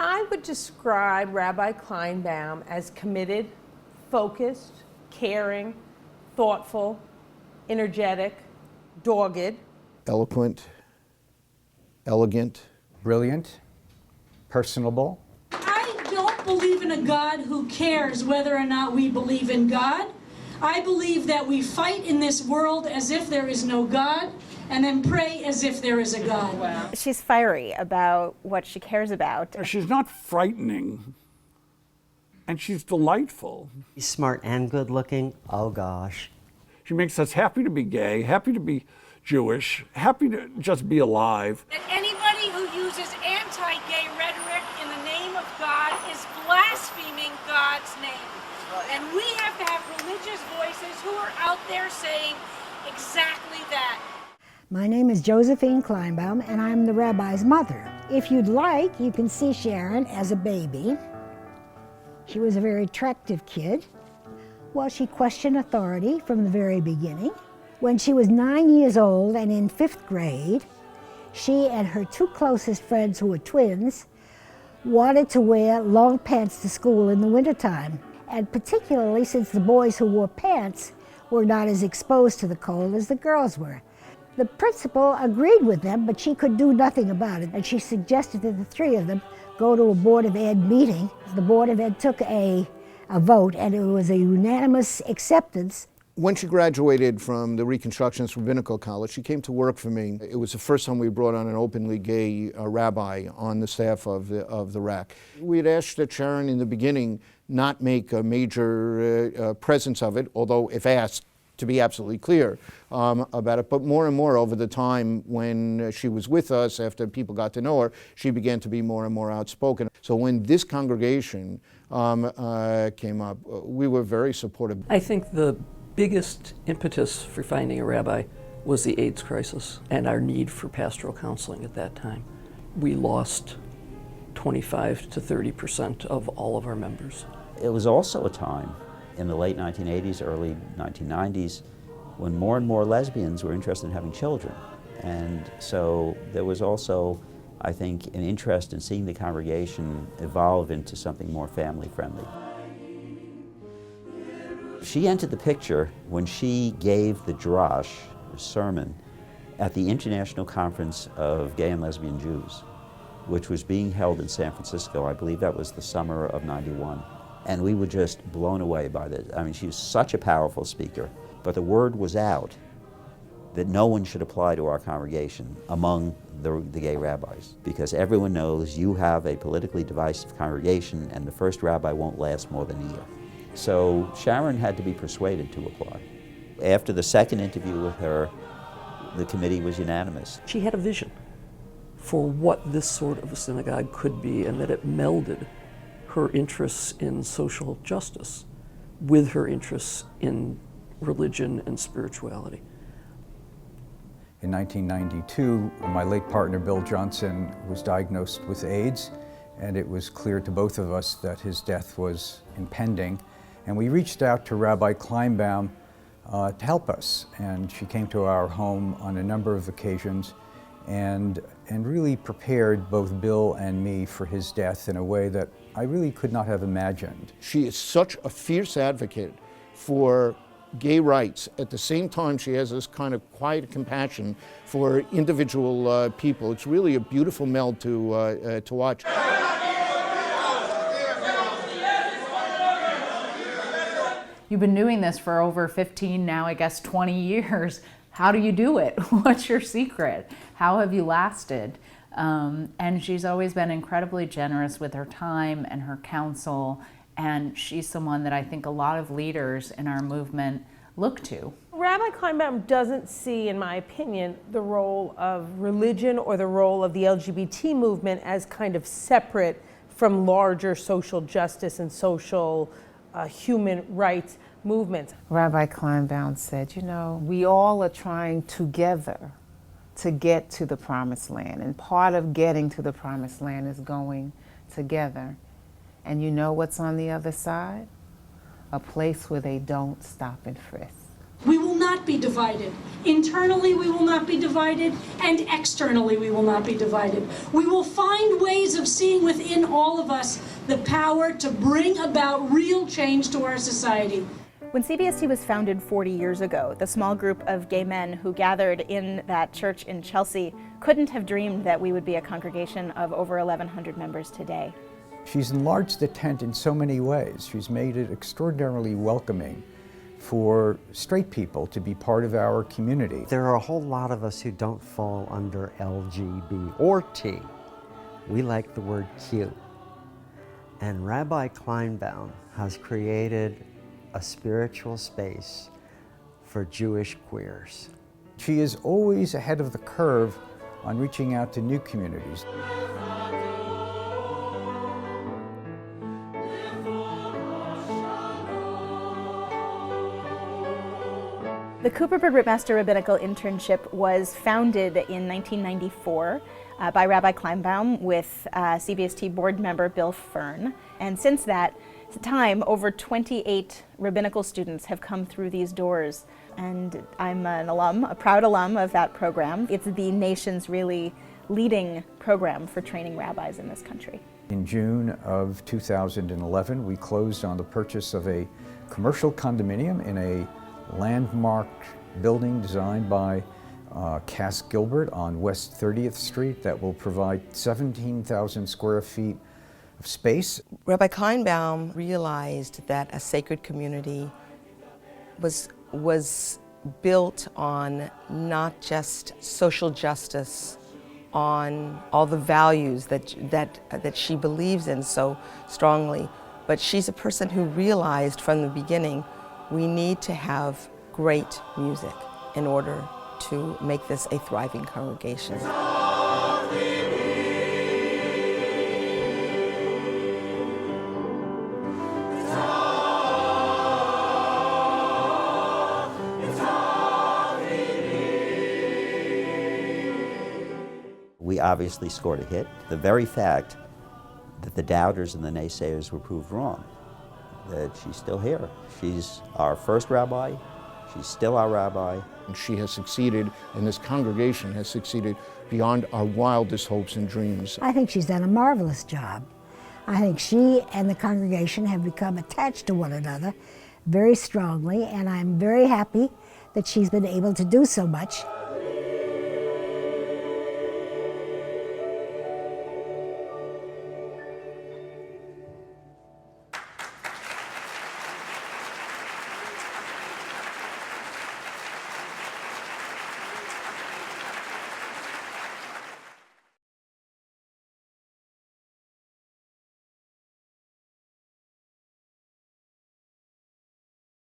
I would describe Rabbi Kleinbaum as committed, focused, caring, thoughtful, energetic, dogged. Eloquent, elegant. Brilliant, personable. I don't believe in a God who cares whether or not we believe in God. I believe that we fight in this world as if there is no God, and then pray as if there is a God. Wow. She's fiery about what she cares about. She's not frightening, and she's delightful. She's smart and good looking. Oh gosh. She makes us happy to be gay, happy to be Jewish, happy to just be alive. That anybody who uses anti-gay rhetoric in the name of God is blaspheming God's name. And we have to have religious voices who are out there saying exactly that. My name is Josephine Kleinbaum, and I'm the rabbi's mother. If you'd like, you can see Sharon as a baby. She was a very attractive kid. Well, she questioned authority from the very beginning. When she was 9 years old and in 5th grade, she and her two closest friends, who were twins, wanted to wear long pants to school in the wintertime. And particularly since the boys who wore pants were not as exposed to the cold as the girls were. The principal agreed with them, but she could do nothing about it. And she suggested that the three of them go to a Board of Ed meeting. The Board of Ed took a vote, and it was a unanimous acceptance. When she graduated from the Reconstructionist Rabbinical College, she came to work for me. It was the first time we brought on an openly gay rabbi on the staff of the RAC. We had asked that Sharon in the beginning not make a major presence of it, although if asked, to be absolutely clear about it. But more and more over the time when she was with us, after people got to know her, she began to be more and more outspoken. So when this congregation came up, we were very supportive. I think the biggest impetus for finding a rabbi was the AIDS crisis and our need for pastoral counseling at that time. We lost 25 to 30% of all of our members. It was also a time in the late 1980s, early 1990s, when more and more lesbians were interested in having children. And so there was also, I think, an interest in seeing the congregation evolve into something more family-friendly. She entered the picture when she gave the drash, the sermon, at the International Conference of Gay and Lesbian Jews, which was being held in San Francisco. I believe that was the summer of '91. And we were just blown away by this. I mean, she was such a powerful speaker, but the word was out that no one should apply to our congregation among the gay rabbis, because everyone knows you have a politically divisive congregation and the first rabbi won't last more than a year. So Sharon had to be persuaded to apply. After the second interview with her, the committee was unanimous. She had a vision for what this sort of a synagogue could be, and that it melded her interests in social justice with her interests in religion and spirituality. In 1992, my late partner Bill Johnson was diagnosed with AIDS, and it was clear to both of us that his death was impending. And we reached out to Rabbi Kleinbaum to help us, and she came to our home on a number of occasions and really prepared both Bill and me for his death in a way that I really could not have imagined. She is such a fierce advocate for gay rights. At the same time, she has this kind of quiet compassion for individual people. It's really a beautiful meld to watch. You've been doing this for over 15, now I guess 20 years. How do you do it? What's your secret? How have you lasted? And she's always been incredibly generous with her time and her counsel, and she's someone that I think a lot of leaders in our movement look to. Rabbi Kleinbaum doesn't see, in my opinion, the role of religion or the role of the LGBT movement as kind of separate from larger social justice and social human rights movements. Rabbi Kleinbaum said, you know, we all are trying together to get to the promised land, and part of getting to the promised land is going together. And you know what's on the other side? A place where they don't stop and frisk. We will not be divided. Internally, we will not be divided, and externally, we will not be divided. We will find ways of seeing within all of us the power to bring about real change to our society. When CBST was founded 40 years ago, the small group of gay men who gathered in that church in Chelsea couldn't have dreamed that we would be a congregation of over 1,100 members today. She's enlarged the tent in so many ways. She's made it extraordinarily welcoming for straight people to be part of our community. There are a whole lot of us who don't fall under LGB or T. We like the word Q. And Rabbi Kleinbaum has created a spiritual space for Jewish queers. She is always ahead of the curve on reaching out to new communities. The Cooper Britt Master Rabbinical Internship was founded in 1994 by Rabbi Kleinbaum with CBST board member Bill Fern. And since that time, over 28 rabbinical students have come through these doors. And I'm an alum, a proud alum of that program. It's the nation's really leading program for training rabbis in this country. In June of 2011, we closed on the purchase of a commercial condominium in a landmark building designed by Cass Gilbert on West 30th Street that will provide 17,000 square feet of space. Rabbi Kleinbaum realized that a sacred community was built on not just social justice, on all the values that she believes in so strongly, but she's a person who realized from the beginning we need to have great music in order to make this a thriving congregation. We obviously scored a hit. The very fact that the doubters and the naysayers were proved wrong, that she's still here. She's our first rabbi. She's still our rabbi. And she has succeeded, and this congregation has succeeded beyond our wildest hopes and dreams. I think she's done a marvelous job. I think she and the congregation have become attached to one another very strongly, and I'm very happy that she's been able to do so much.